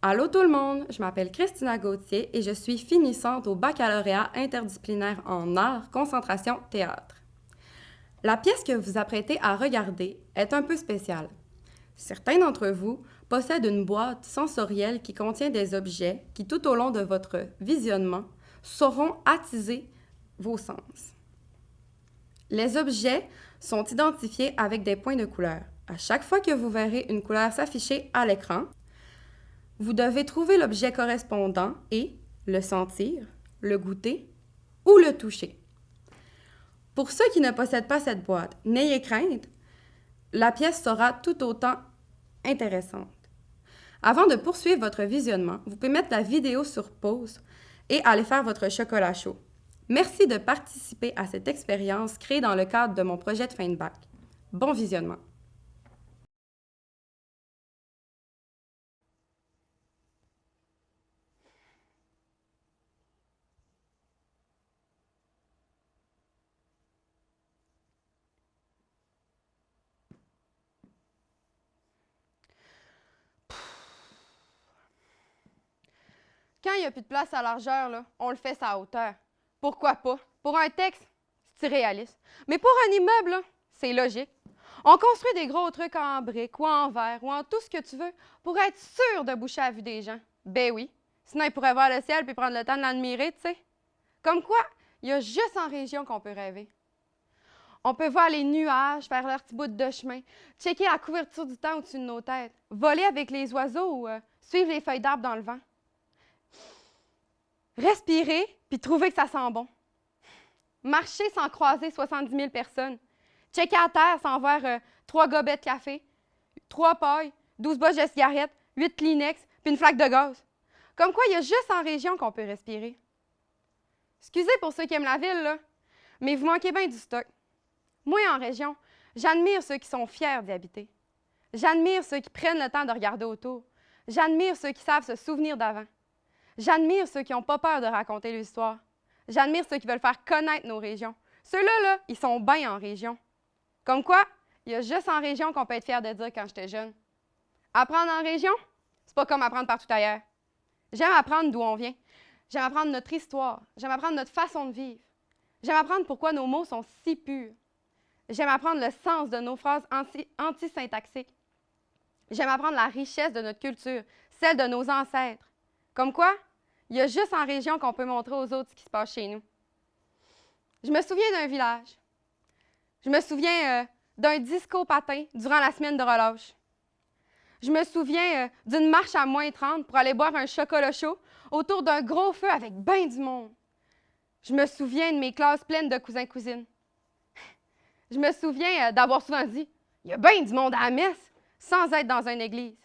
Allô tout le monde, je m'appelle Christina Gauthier et je suis finissante au baccalauréat interdisciplinaire en art, concentration, théâtre. La pièce que vous apprêtez à regarder est un peu spéciale. Certains d'entre vous possèdent une boîte sensorielle qui contient des objets qui, tout au long de votre visionnement, sauront attiser vos sens. Les objets sont identifiés avec des points de couleur. À chaque fois que vous verrez une couleur s'afficher à l'écran, vous devez trouver l'objet correspondant et le sentir, le goûter ou le toucher. Pour ceux qui ne possèdent pas cette boîte, n'ayez crainte, la pièce sera tout autant intéressante. Avant de poursuivre votre visionnement, vous pouvez mettre la vidéo sur pause et aller faire votre chocolat chaud. Merci de participer à cette expérience créée dans le cadre de mon projet de fin de bac. Bon visionnement! Quand il n'y a plus de place à largeur, là, on le fait à hauteur. Pourquoi pas? Pour un texte, c'est réaliste. Mais pour un immeuble, là, c'est logique. On construit des gros trucs en briques ou en verre ou en tout ce que tu veux pour être sûr de boucher à la vue des gens. Ben oui. Sinon, ils pourraient voir le ciel puis prendre le temps de l'admirer, tu sais. Comme quoi, il y a juste en région qu'on peut rêver. On peut voir les nuages faire leur petit bout de chemin, checker la couverture du temps au-dessus de nos têtes, voler avec les oiseaux ou suivre les feuilles d'arbres dans le vent. Respirer puis trouver que ça sent bon. Marcher sans croiser 70 000 personnes. Checker à terre sans voir 3 gobets de café, 3 pailles, 12 boches de cigarettes, 8 Kleenex puis une flaque de gaz. Comme quoi, il y a juste en région qu'on peut respirer. Excusez pour ceux qui aiment la ville, là, mais vous manquez bien du stock. Moi, en région, j'admire ceux qui sont fiers d'y habiter. J'admire ceux qui prennent le temps de regarder autour. J'admire ceux qui savent se souvenir d'avant. J'admire ceux qui n'ont pas peur de raconter l'histoire. J'admire ceux qui veulent faire connaître nos régions. Ceux-là, là, ils sont bien en région. Comme quoi, il y a juste en région qu'on peut être fier de dire quand j'étais jeune. Apprendre en région, c'est pas comme apprendre partout ailleurs. J'aime apprendre d'où on vient. J'aime apprendre notre histoire. J'aime apprendre notre façon de vivre. J'aime apprendre pourquoi nos mots sont si purs. J'aime apprendre le sens de nos phrases anti-syntaxiques. J'aime apprendre la richesse de notre culture, celle de nos ancêtres. Comme quoi, il y a juste en région qu'on peut montrer aux autres ce qui se passe chez nous. Je me souviens d'un village. Je me souviens d'un disco patin durant la semaine de relâche. Je me souviens d'une marche à -30 pour aller boire un chocolat chaud autour d'un gros feu avec ben du monde. Je me souviens de mes classes pleines de cousins-cousines. Je me souviens d'avoir souvent dit « Il y a bien du monde à la messe » sans être dans une église.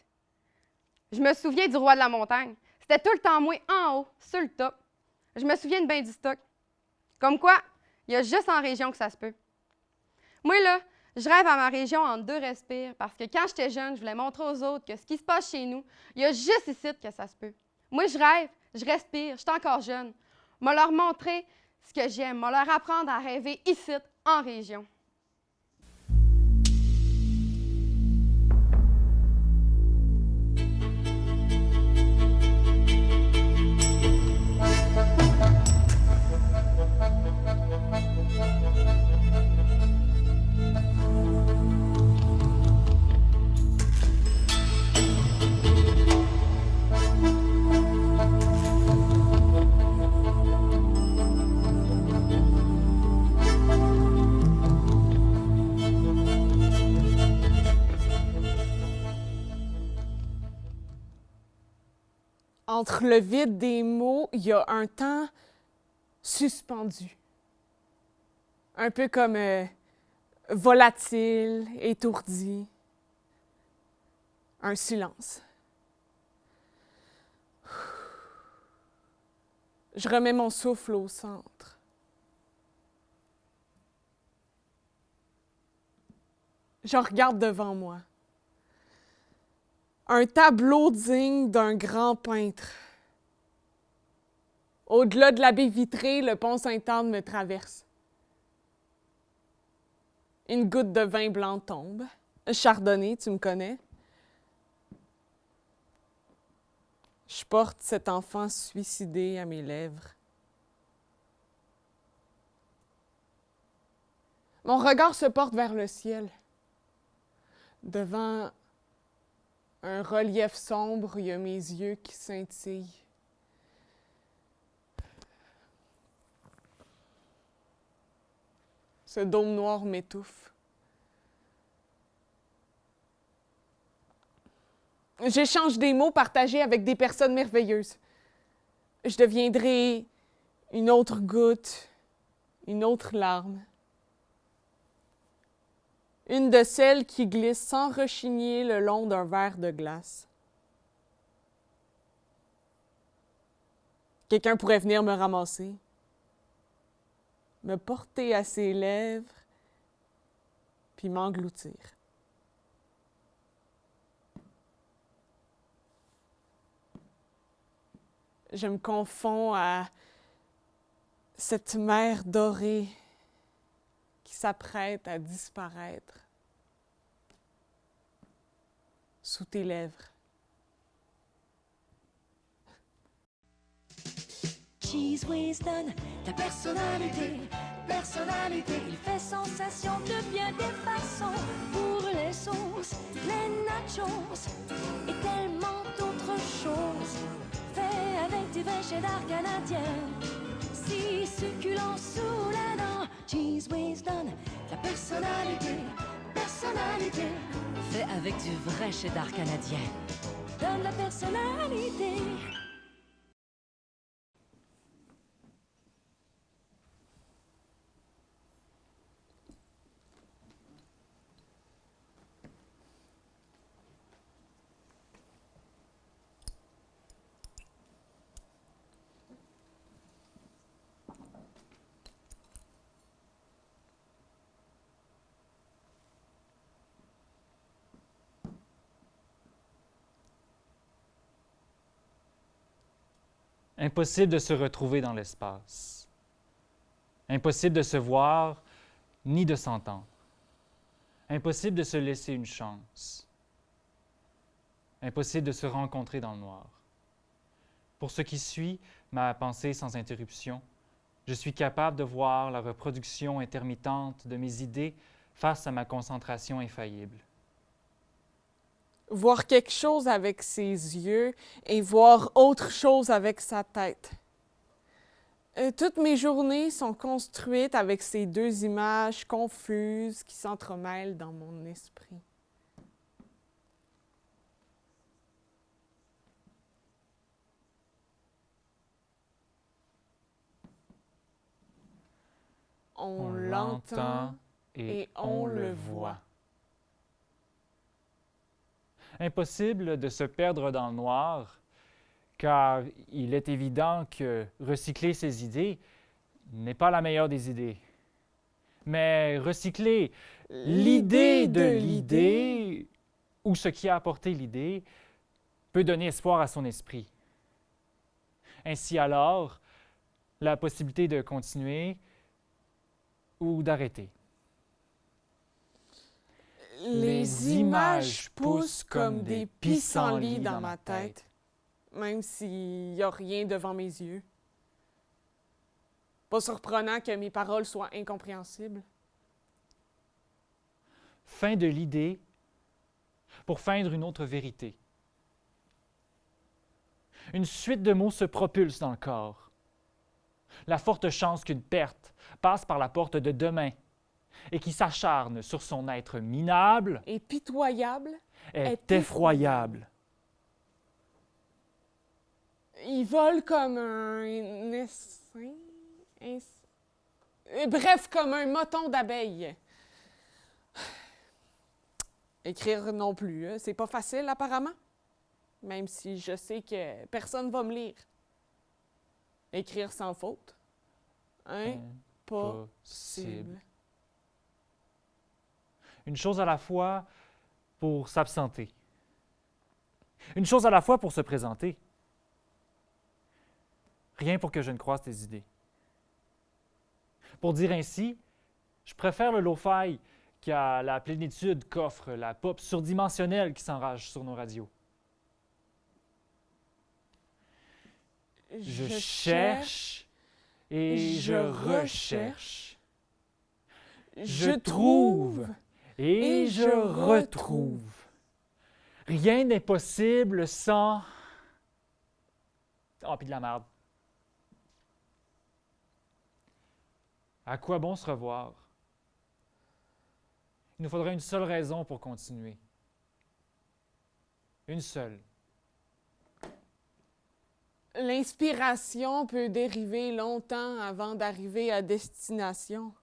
Je me souviens du roi de la montagne. C'était tout le temps moi en haut, sur le top. Je me souviens de bien du stock. Comme quoi, il y a juste en région que ça se peut. Moi, là, je rêve à ma région en 2 respires parce que quand j'étais jeune, je voulais montrer aux autres que ce qui se passe chez nous, il y a juste ici que ça se peut. Moi, je rêve, je respire, je suis encore jeune. Je leur montrer ce que j'aime, je leur apprendre à rêver ici, en région. Entre le vide des mots, il y a un temps suspendu. Un peu comme volatile, étourdi. Un silence. Je remets mon souffle au centre. Je regarde devant moi. Un tableau digne d'un grand peintre. Au-delà de la baie vitrée, le pont Sainte-Anne me traverse. Une goutte de vin blanc tombe. Chardonnay, tu me connais. Je porte cet enfant suicidé à mes lèvres. Mon regard se porte vers le ciel. Devant un relief sombre, il y a mes yeux qui scintillent. Ce dôme noir m'étouffe. J'échange des mots partagés avec des personnes merveilleuses. Je deviendrai une autre goutte, une autre larme. Une de celles qui glissent sans rechigner le long d'un verre de glace. Quelqu'un pourrait venir me ramasser, me porter à ses lèvres, puis m'engloutir. Je me confonds à cette mer dorée qui s'apprête à disparaître sous tes lèvres. Cheese Whiz donne ta personnalité, il fait sensation de bien des façons. Pour les sauces, les nachos et tellement d'autres choses. Fait avec du vrai cheddar canadien, si succulent sous la dent. Cheese Whiz donne ta personnalité, Fait avec du vrai cheddar canadien. donne la personnalité. Impossible de se retrouver dans l'espace. Impossible de se voir ni de s'entendre. Impossible de se laisser une chance. Impossible de se rencontrer dans le noir. Pour ce qui suit ma pensée sans interruption, je suis capable de voir la reproduction intermittente de mes idées face à ma concentration infaillible. Voir quelque chose avec ses yeux et voir autre chose avec sa tête. Toutes mes journées sont construites avec ces deux images confuses qui s'entremêlent dans mon esprit. On l'entend et on le voit. Impossible de se perdre dans le noir, car il est évident que recycler ses idées n'est pas la meilleure des idées. Mais recycler l'idée de l'idée, ou ce qui a apporté l'idée, peut donner espoir à son esprit. Ainsi alors, la possibilité de continuer ou d'arrêter. Les images poussent comme des pissenlits dans ma tête, même s'il n'y a rien devant mes yeux. Pas surprenant que mes paroles soient incompréhensibles. Fin de l'idée pour feindre une autre vérité. Une suite de mots se propulse dans le corps. La forte chance qu'une perte passe par la porte de demain et qui s'acharne sur son être minable Et pitoyable, est effroyable. il vole comme un essaim. Bref, comme un moton d'abeille. Écrire non plus, hein, c'est pas facile apparemment. Même si je sais que personne va me lire. Écrire sans faute. Impossible. Une chose à la fois pour s'absenter. Une chose à la fois pour se présenter. Rien pour que je ne croise tes idées. Pour dire ainsi, je préfère le lo-fi qu'à la plénitude qu'offre la pop surdimensionnelle qui s'enrage sur nos radios. Je cherche et je recherche. Je trouve et je retrouve. Rien n'est possible sans... Oh, puis de la merde. À quoi bon se revoir? Il nous faudrait une seule raison pour continuer. Une seule. L'inspiration peut dériver longtemps avant d'arriver à destination.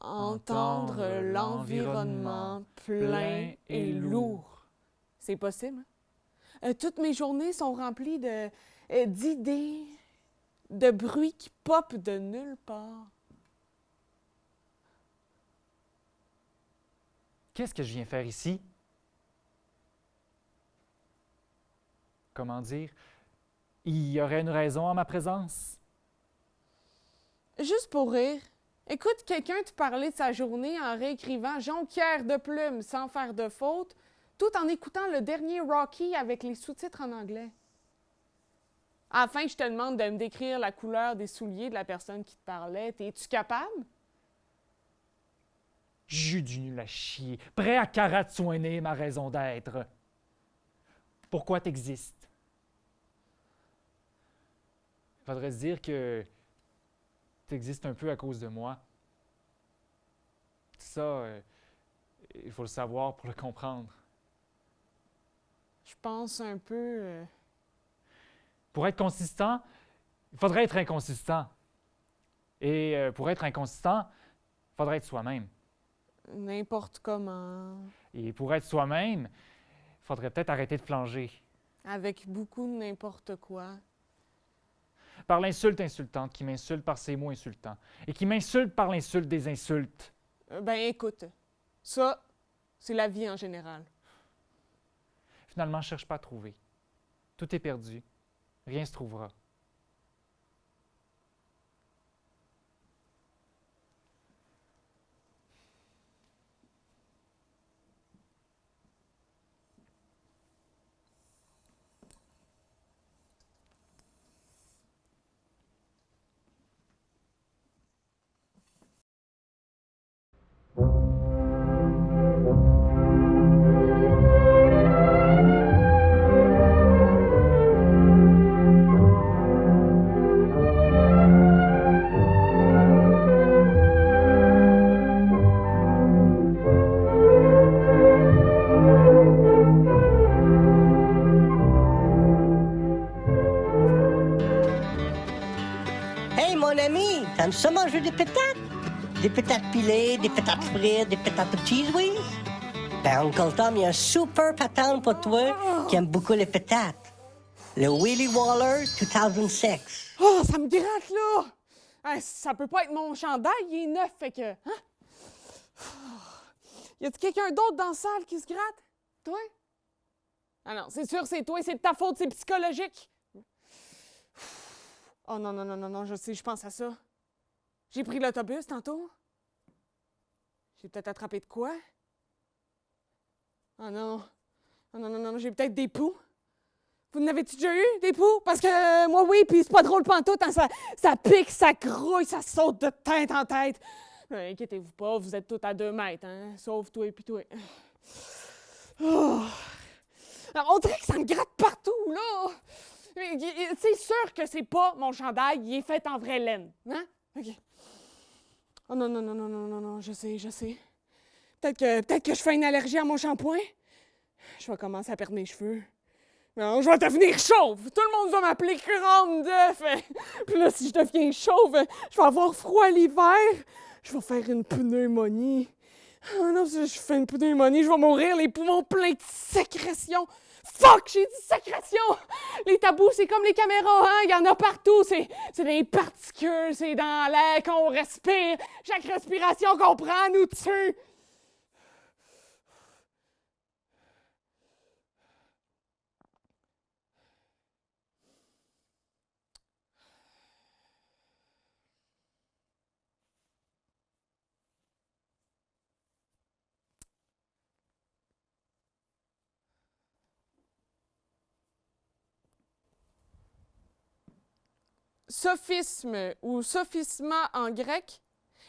Entendre l'environnement plein et lourd. C'est possible. Toutes mes journées sont remplies d'idées, de bruits qui popent de nulle part. Qu'est-ce que je viens faire ici? Comment dire? Il y aurait une raison à ma présence? Juste pour rire, écoute quelqu'un te parler de sa journée en réécrivant jonquière de plumes sans faire de faute, tout en écoutant le dernier Rocky avec les sous-titres en anglais. À la fin, je te demande de me décrire la couleur des souliers de la personne qui te parlait. Es-tu capable? Jus du nul à chier, prêt à karatsouiner ma raison d'être. Pourquoi t'existes? Il faudrait se dire que t'existes un peu à cause de moi. Ça, il faut le savoir pour le comprendre. Je pense un peu... Pour être consistant, il faudrait être inconsistant. Et pour être inconsistant, il faudrait être soi-même. N'importe comment. Et pour être soi-même, il faudrait peut-être arrêter de flanger. Avec beaucoup de n'importe quoi. Par l'insulte insultante qui m'insulte par ses mots insultants et qui m'insulte par l'insulte des insultes. Ben écoute, ça, c'est la vie en général. Finalement, je ne cherche pas à trouver. Tout est perdu. Rien ne se trouvera. Hey, mon ami, t'aimes ça manger des pétates? Des pétates pilées, des pétates frites, des pétates au cheese whiz? Ben, Uncle Tom, il y a un super patente pour toi qui aime beaucoup les pétates. Le Willy Waller 2006. Oh, ça me gratte, là! Hein, ça peut pas être mon chandail, il est neuf, fait que... Hein? Y a-t-il quelqu'un d'autre dans la salle qui se gratte? Toi? Ah non, c'est sûr, c'est toi, c'est de ta faute, c'est psychologique. Oh non, non, non, non, non, je sais, je pense à ça. J'ai pris l'autobus tantôt. J'ai peut-être attrapé de quoi? Oh non. Oh non, non, non, j'ai peut-être des poux. Vous n'avez-tu déjà eu des poux? Parce que moi, oui, puis c'est pas drôle pantoute, hein, ça pique, ça grouille, ça saute de tête en tête. Inquiétez-vous pas, vous êtes tous à 2 mètres, hein? Sauf toi et puis toi. Oh. Alors, on dirait que ça me gratte partout, là! C'est sûr que c'est pas mon chandail, il est fait en vraie laine, hein? OK. Oh non, non, non, non, non, non, non, je sais, je sais. Peut-être que je fais une allergie à mon shampoing. Je vais commencer à perdre mes cheveux. Non, je vais devenir chauve. Tout le monde va m'appeler crâne d'œuf. Puis là, si je deviens chauve, je vais avoir froid l'hiver. Je vais faire une pneumonie. Oh non, si je fais une pneumonie, je vais mourir les poumons pleins de sécrétions. Fuck, j'ai dit sécrétion! Les tabous, c'est comme les caméras, hein? Il y en a partout. C'est des particules, c'est dans l'air qu'on respire. Chaque respiration qu'on prend nous tue. Sophisme ou sophisma en grec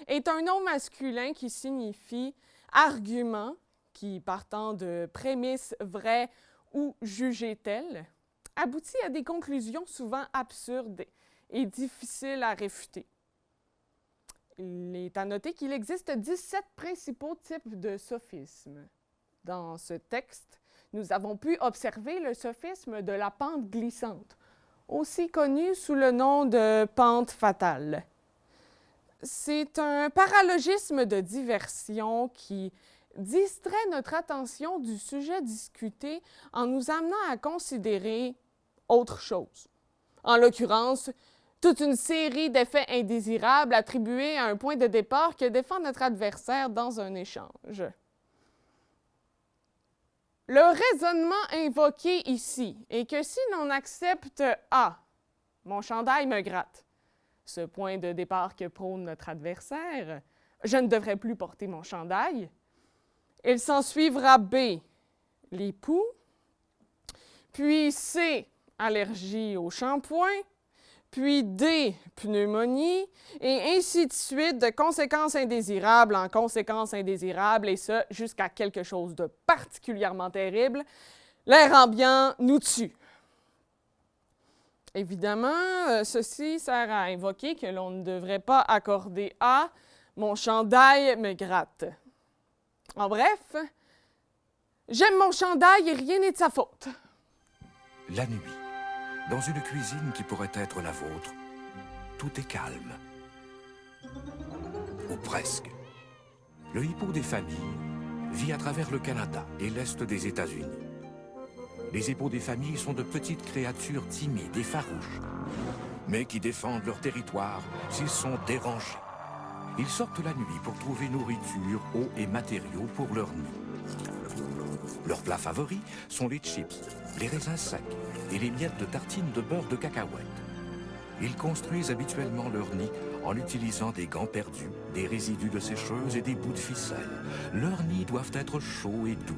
est un nom masculin qui signifie argument, qui partant de prémices vraies ou jugées telles, aboutit à des conclusions souvent absurdes et difficiles à réfuter. Il est à noter qu'il existe 17 principaux types de sophismes. Dans ce texte, nous avons pu observer le sophisme de la pente glissante, aussi connu sous le nom de pente fatale. C'est un paralogisme de diversion qui distrait notre attention du sujet discuté en nous amenant à considérer autre chose. En l'occurrence, toute une série d'effets indésirables attribués à un point de départ que défend notre adversaire dans un échange. Le raisonnement invoqué ici est que si l'on accepte A, mon chandail me gratte, ce point de départ que prône notre adversaire, je ne devrais plus porter mon chandail, il s'ensuivra B, les poux, puis C, allergie au shampoing, puis D, pneumonie, et ainsi de suite, de conséquences indésirables en conséquences indésirables, et ça jusqu'à quelque chose de particulièrement terrible. L'air ambiant nous tue. Évidemment, ceci sert à invoquer que l'on ne devrait pas accorder à « mon chandail me gratte ». En bref, j'aime mon chandail et rien n'est de sa faute. La nuit, dans une cuisine qui pourrait être la vôtre, tout est calme. Ou presque. Le hippo des familles vit à travers le Canada et l'Est des États-Unis. Les hippos des familles sont de petites créatures timides et farouches, mais qui défendent leur territoire s'ils sont dérangés. Ils sortent la nuit pour trouver nourriture, eau et matériaux pour leur nid. Leurs plats favoris sont les chips, les raisins secs et les miettes de tartines de beurre de cacahuète. Ils construisent habituellement leur nid en utilisant des gants perdus, des résidus de sécheuse et des bouts de ficelle. Leurs nids doivent être chauds et doux.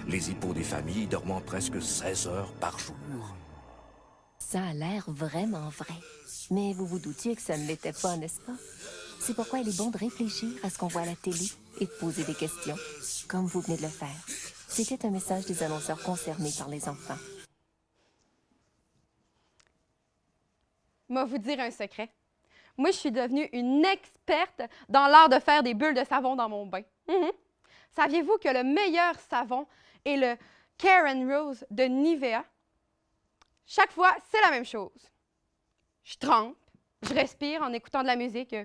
Les hippos des familles dorment presque 16 heures par jour. Ça a l'air vraiment vrai. Mais vous vous doutiez que ça ne l'était pas, n'est-ce pas? C'est pourquoi il est bon de réfléchir à ce qu'on voit à la télé et de poser des questions, comme vous venez de le faire. C'était un message des annonceurs concernés par les enfants. Moi, vous dire un secret. Moi, je suis devenue une experte dans l'art de faire des bulles de savon dans mon bain. Saviez-vous que le meilleur savon est le Karen Rose de Nivea? Chaque fois, c'est la même chose. Je trempe, je respire en écoutant de la musique,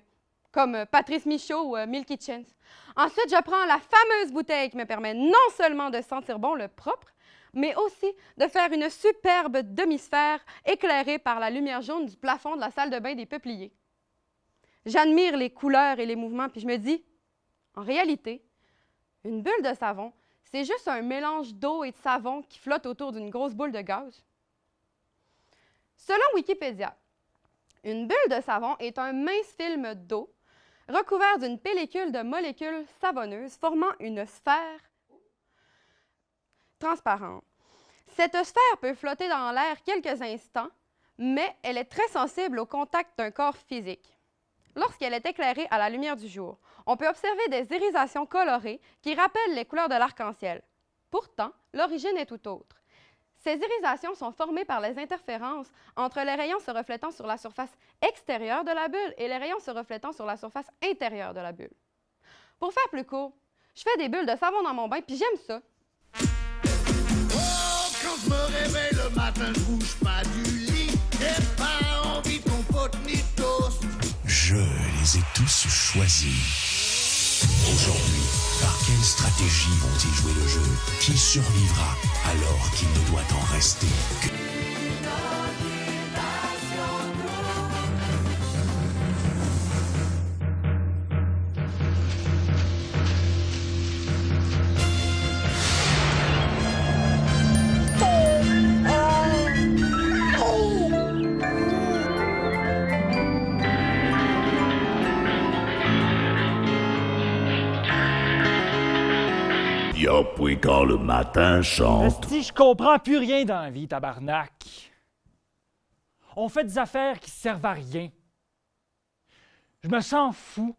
comme Patrice Michaud ou Milky Chance. Ensuite, je prends la fameuse bouteille qui me permet non seulement de sentir bon le propre, mais aussi de faire une superbe demi-sphère éclairée par la lumière jaune du plafond de la salle de bain des peupliers. J'admire les couleurs et les mouvements, puis je me dis, en réalité, une bulle de savon, c'est juste un mélange d'eau et de savon qui flotte autour d'une grosse boule de gaz. Selon Wikipédia, une bulle de savon est un mince film d'eau recouvert d'une pellicule de molécules savonneuses formant une sphère transparente. Cette sphère peut flotter dans l'air quelques instants, mais elle est très sensible au contact d'un corps physique. Lorsqu'elle est éclairée à la lumière du jour, on peut observer des irisations colorées qui rappellent les couleurs de l'arc-en-ciel. Pourtant, l'origine est tout autre. Ces irisations sont formées par les interférences entre les rayons se reflétant sur la surface extérieure de la bulle et les rayons se reflétant sur la surface intérieure de la bulle. Pour faire plus court, je fais des bulles de savon dans mon bain, puis j'aime ça. Oh, quand je me réveille le matin, je bouge pas du lit. J'ai pas envie de compote ni de toast. Je les ai tous choisis. Aujourd'hui, par quelle stratégie vont-ils jouer le jeu? Qui survivra alors qu'il ne doit en rester que... Puis quand le matin chante. Si je comprends plus rien dans la vie, tabarnak. On fait des affaires qui servent à rien. Je me sens fou,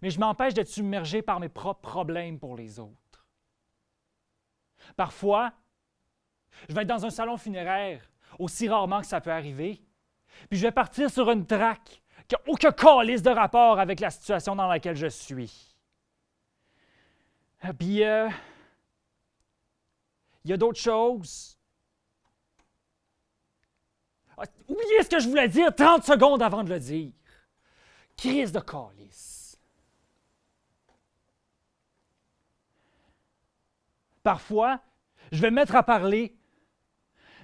mais je m'empêche d'être submergé par mes propres problèmes pour les autres. Parfois, je vais être dans un salon funéraire, aussi rarement que ça peut arriver, puis je vais partir sur une traque qui n'a aucun calice de rapport avec la situation dans laquelle je suis. Puis, il y a d'autres choses. Ah, oubliez ce que je voulais dire 30 secondes avant de le dire. Crise de calice. Parfois, je vais me mettre à parler,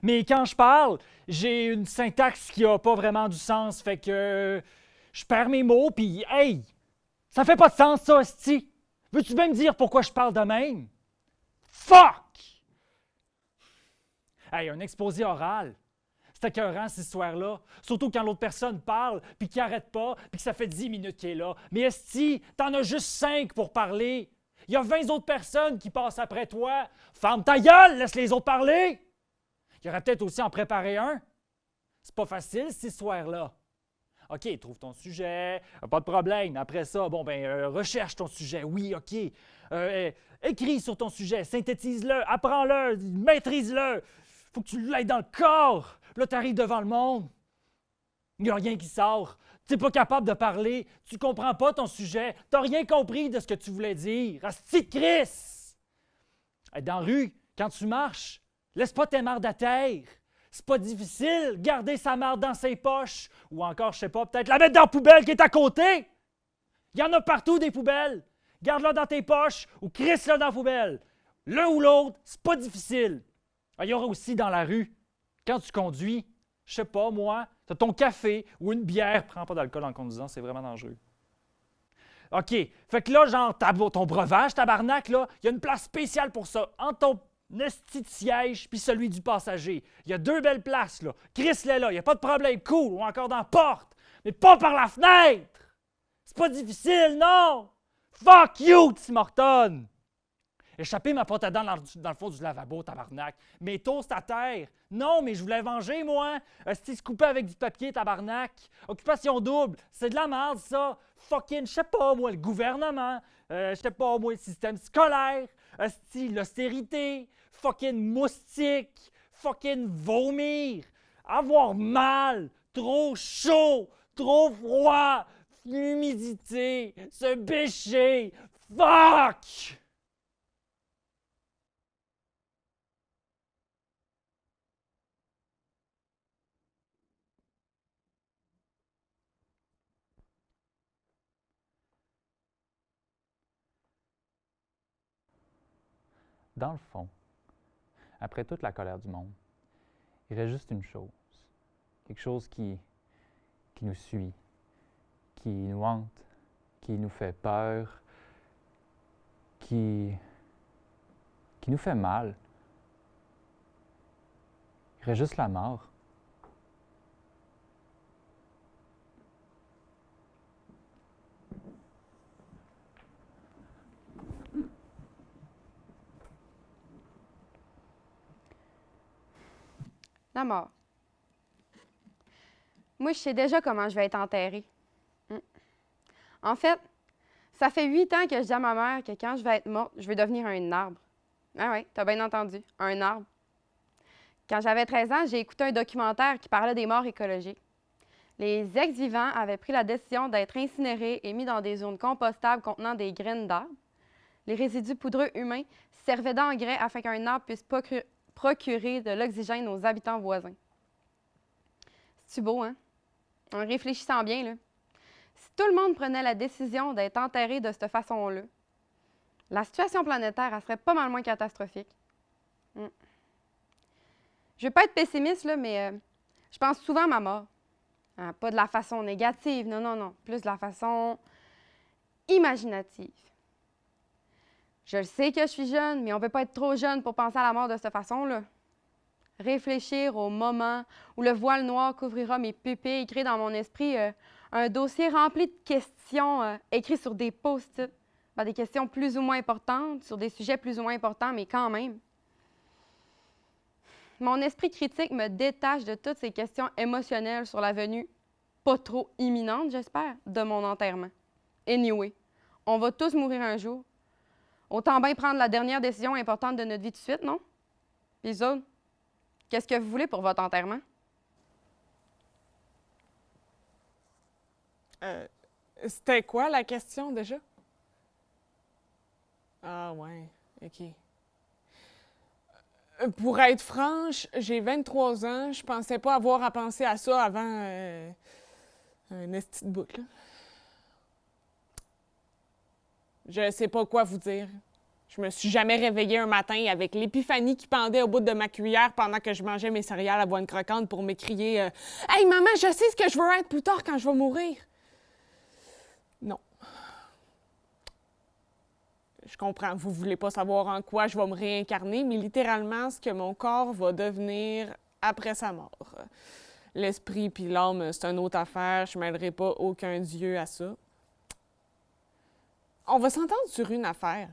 mais quand je parle, j'ai une syntaxe qui n'a pas vraiment du sens, fait que je perds mes mots, puis hey, ça fait pas de sens ça, hostie. Veux-tu bien me dire pourquoi je parle de même? Fuck! Hey, un exposé oral. C'est écœurant, cette histoire-là. Surtout quand l'autre personne parle, puis qu'il n'arrête pas, puis que ça fait 10 minutes qu'il est là. Mais esti, t'en as juste 5 pour parler. Il y a 20 autres personnes qui passent après toi. Ferme ta gueule, laisse les autres parler. Il y aurait peut-être aussi en préparer un. C'est pas facile, cette histoire-là. OK, trouve ton sujet, pas de problème. Après ça, recherche ton sujet. Oui, OK. Écris sur ton sujet, synthétise-le, apprends-le, maîtrise-le. Faut que tu l'aies dans le corps. Là, tu arrives devant le monde. Il n'y a rien qui sort. Tu n'es pas capable de parler. Tu ne comprends pas ton sujet. Tu n'as rien compris de ce que tu voulais dire. Asti de Christ! Dans la rue, quand tu marches, laisse pas tes mardes à terre. C'est pas difficile, garder sa marde dans ses poches. Ou encore, je sais pas, peut-être la mettre dans la poubelle qui est à côté. Il y en a partout des poubelles. Garde-la dans tes poches ou crisse-la dans la poubelle. L'un ou l'autre, c'est pas difficile. Il y aura aussi dans la rue, quand tu conduis, je sais pas, moi, tu as ton café ou une bière. Prends pas d'alcool en conduisant, c'est vraiment dangereux. OK. Fait que là, genre, ton breuvage, tabarnak, là, il y a une place spéciale pour ça. Entre ton esti de siège puis celui du passager. Il y a 2 belles places, là. Chris-les là, il n'y a pas de problème. Cool. Ou encore dans la porte. Mais pas par la fenêtre. C'est pas difficile, non. Fuck you, Tim Horton. Échapper ma pâte à dents dans le fond du lavabo, tabarnak. Mes toasts à terre. Non, mais je voulais venger, moi. Se couper avec du papier, tabarnak. Occupation double. C'est de la merde, ça. Fucking, je sais pas, moi, le gouvernement. Je sais pas, moi, le système scolaire. L'austérité. Fucking moustique. Fucking vomir. Avoir mal. Trop chaud. Trop froid. L'humidité. Se bêcher. Fuck! Dans le fond, après toute la colère du monde, il reste juste une chose. Quelque chose qui nous suit, qui nous hante, qui nous fait peur, qui nous fait mal. Il reste juste la mort. La mort. Moi, je sais déjà comment je vais être enterrée. En fait, ça fait 8 ans que je dis à ma mère que quand je vais être morte, je vais devenir un arbre. Ah oui, t'as bien entendu, un arbre. Quand j'avais 13 ans, j'ai écouté un documentaire qui parlait des morts écologiques. Les ex-vivants avaient pris la décision d'être incinérés et mis dans des zones compostables contenant des graines d'arbres. Les résidus poudreux humains servaient d'engrais afin qu'un arbre puisse procurer de l'oxygène aux habitants voisins. C'est-tu beau, hein? En réfléchissant bien, là. Si tout le monde prenait la décision d'être enterré de cette façon-là, la situation planétaire, elle serait pas mal moins catastrophique. Je ne veux pas être pessimiste, là, mais je pense souvent à ma mort. Pas de la façon négative, non. Plus de la façon imaginative. Je le sais que je suis jeune, mais on ne peut pas être trop jeune pour penser à la mort de cette façon-là. Réfléchir au moment où le voile noir couvrira mes pupilles, créer dans mon esprit un dossier rempli de questions écrites sur des post-it. Des questions plus ou moins importantes, sur des sujets plus ou moins importants, mais quand même. Mon esprit critique me détache de toutes ces questions émotionnelles sur la venue, pas trop imminente, j'espère, de mon enterrement. Anyway, on va tous mourir un jour. Autant bien prendre la dernière décision importante de notre vie tout de suite, non? Puis les autres, qu'est-ce que vous voulez pour votre enterrement? C'était quoi la question déjà? Ah ouais, OK. Pour être franche, j'ai 23 ans, je pensais pas avoir à penser à ça avant un esti de bout, là. Je sais pas quoi vous dire. Je me suis jamais réveillée un matin avec l'épiphanie qui pendait au bout de ma cuillère pendant que je mangeais mes céréales à boîte croquante pour m'écrier Hey maman, je sais ce que je veux être plus tard quand je vais mourir. Non. Je comprends, vous voulez pas savoir en quoi je vais me réincarner, mais littéralement, ce que mon corps va devenir après sa mort. L'esprit puis l'âme, c'est une autre affaire, je mêlerai pas aucun dieu à ça. On va s'entendre sur une affaire.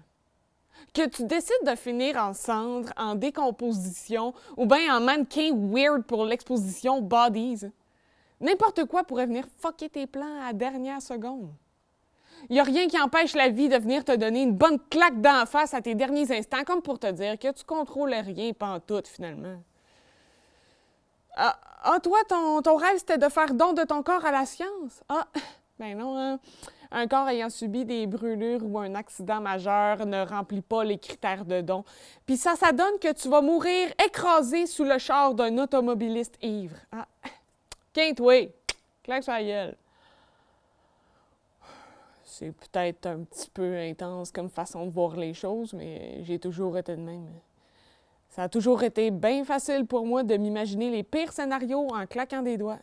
Que tu décides de finir en cendres, en décomposition, ou bien en mannequin weird pour l'exposition Bodies. N'importe quoi pourrait venir fucker tes plans à la dernière seconde. Il n'y a rien qui empêche la vie de venir te donner une bonne claque d'en face à tes derniers instants, comme pour te dire que tu contrôles rien pantoute, finalement. Toi, ton rêve, c'était de faire don de ton corps à la science? Ah, ben non, hein? Un corps ayant subi des brûlures ou un accident majeur ne remplit pas les critères de don. Puis ça donne que tu vas mourir écrasé sous le char d'un automobiliste ivre. Ah, quinte-toi! Claque sur la gueule. C'est peut-être un petit peu intense comme façon de voir les choses, mais j'ai toujours été de même. Ça a toujours été bien facile pour moi de m'imaginer les pires scénarios en claquant des doigts.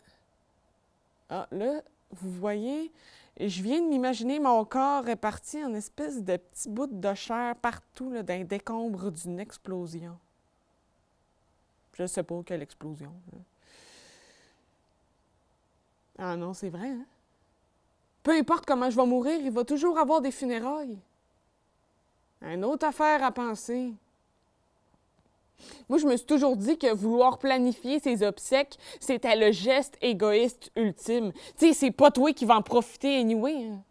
Ah, là, vous voyez, je viens de m'imaginer mon corps réparti en espèce de petits bouts de chair partout là, dans les décombres d'une explosion. Je sais pas quelle explosion. Là. Ah non, c'est vrai, hein? Peu importe comment je vais mourir, il va toujours avoir des funérailles. Une autre affaire à penser. Moi, je me suis toujours dit que vouloir planifier ses obsèques, c'était le geste égoïste ultime. Tu sais, c'est pas toi qui vas en profiter anyway. Hein.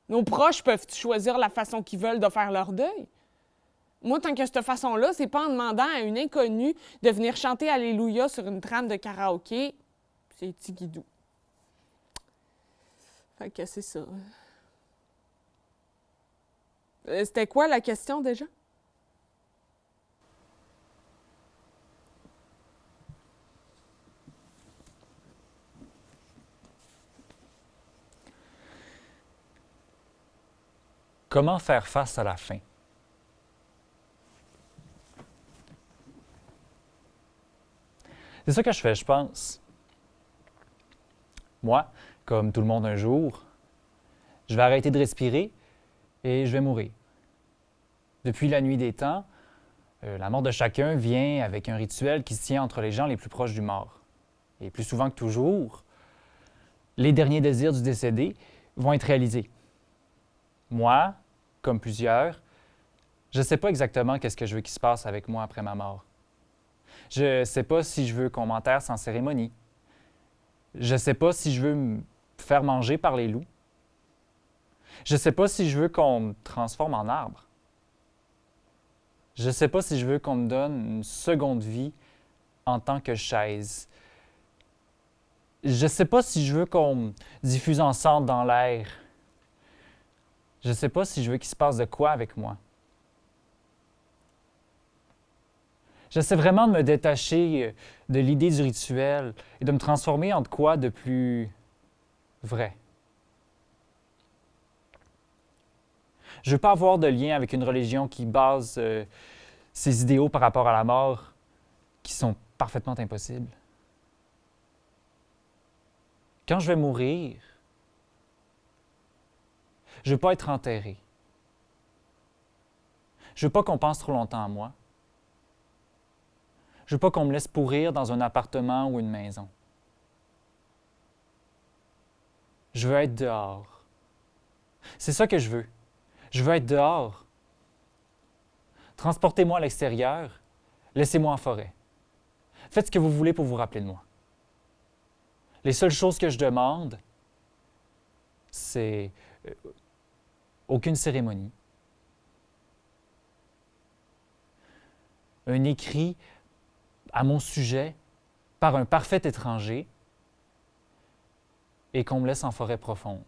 Nos proches peuvent choisir la façon qu'ils veulent de faire leur deuil. Moi, tant que cette façon-là, c'est pas en demandant à une inconnue de venir chanter Alléluia sur une trame de karaoké. C'est tigidou. Fait que c'est ça. C'était quoi la question déjà? Comment faire face à la faim? C'est ça que je fais, je pense. Moi, comme tout le monde un jour, je vais arrêter de respirer et je vais mourir. Depuis la nuit des temps, la mort de chacun vient avec un rituel qui se tient entre les gens les plus proches du mort. Et plus souvent que toujours, les derniers désirs du décédé vont être réalisés. Moi, comme plusieurs, je ne sais pas exactement qu'est-ce que je veux qu'il se passe avec moi après ma mort. Je ne sais pas si je veux qu'on m'enterre sans cérémonie. Je ne sais pas si je veux me faire manger par les loups. Je ne sais pas si je veux qu'on me transforme en arbre. Je ne sais pas si je veux qu'on me donne une seconde vie en tant que chaise. Je ne sais pas si je veux qu'on me diffuse en cendres dans l'air. Je ne sais pas si je veux qu'il se passe de quoi avec moi. J'essaie vraiment de me détacher de l'idée du rituel et de me transformer en de quoi de plus vrai. Je ne veux pas avoir de lien avec une religion qui base ses idéaux par rapport à la mort qui sont parfaitement impossibles. Quand je vais mourir, je ne veux pas être enterré. Je ne veux pas qu'on pense trop longtemps à moi. Je ne veux pas qu'on me laisse pourrir dans un appartement ou une maison. Je veux être dehors. C'est ça que je veux. Je veux être dehors. Transportez-moi à l'extérieur. Laissez-moi en forêt. Faites ce que vous voulez pour vous rappeler de moi. Les seules choses que je demande, c'est aucune cérémonie, un écrit à mon sujet par un parfait étranger et qu'on me laisse en forêt profonde.